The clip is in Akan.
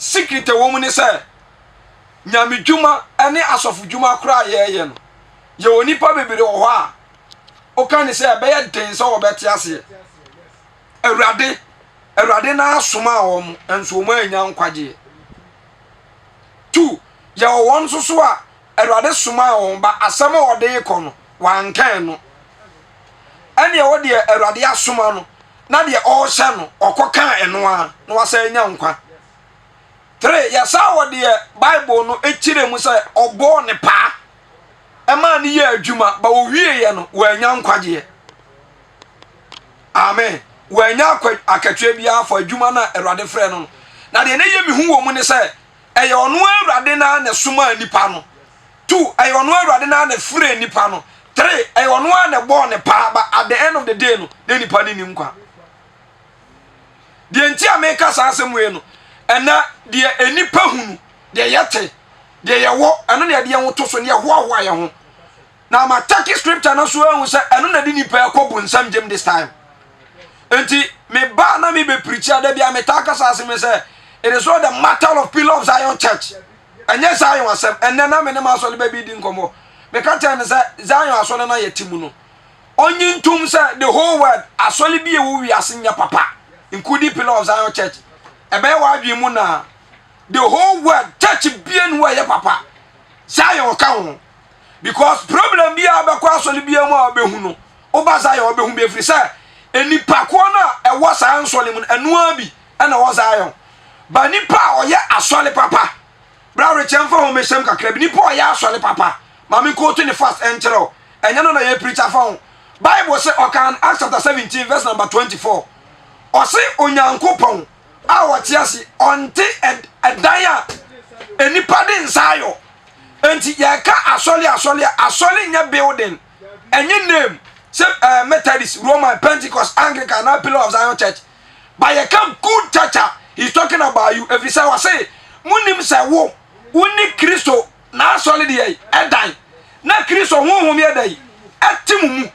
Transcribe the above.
secret a woman is say nyame dwuma ene asofu dwuma kra ye no ye onipa bebere wo ha o kan say be ye den so wo beti ase Awurade na asoma wom enso mo anya nkwaje 2 ye won so a Awurade soma won ba asama ode ikono wankan no ene ye wo de Awurade asoma no na de o hye no okokan eno a na wasa anya nkwa 3 ya sa wo de Bible no ekire mu say obo ne pa ema ne ye adwuma ba wo wie ye no wo anya nkwaje amen wanya akatwe bia afọ adwuma na Awurade frɛ no na de ne ye mi hu wo mu ne sɛ ɛyɛ ɔno Awurade na ne soma nipa no 2 ɛyɛ ɔno Awurade na ne frɛ nipa no 3 ɛyɛ ɔno na bɔ ne pa ba at the end of the day no de nipa ni nim kwa de nti ameka sa asɛm we no ɛna de enipa hunu de yɛte de yɛwɔ ɛno na de yɛn to so ne yɛhoahoa yɛn ho na ma take scripture na so ahu sɛ ɛno na de nipa ɛkɔbu nsam gem this time. Enti me ba na me be preacher da bia me taka sase me say it is all the matter of Pillar of Zion Church. Enye Zion asem enne na me ne ma so le ba bi di nkomo. Me ka tell me say Zion asole na yetimu no. Onyi ntum say the whole world asole bi e wo wi asenya papa including Pillar of Zion Church. Ebe wa adwi mu na the whole world church bia nu wa ye papa. Zion ka ho. Because problem bia be kwa asole bia mu a be hu no. Oba Zion be hu be free say enipa ko na ewo saa nsole mu enua bi na wo Zion ba nipa oye asole papa bra rechem fa ho mesem kakra bi nipa oye asole papa mami ko to ne fast enchero enya no na ye preacher fa ho Bible say okan Acts chapter 17 verse number 24 o say onyankopon a wo tiase onte edan a enipa de nsayo enti ye ka asole nya building enye name Methodist, Roman, Pentecost, Anglican, and Pillar of Zion Church. By a come good church, he's talking about you. If he say, I say, Munim say, wo, uni Christo, na solid ye, and die. Na Christo, whom ye day, at Timu.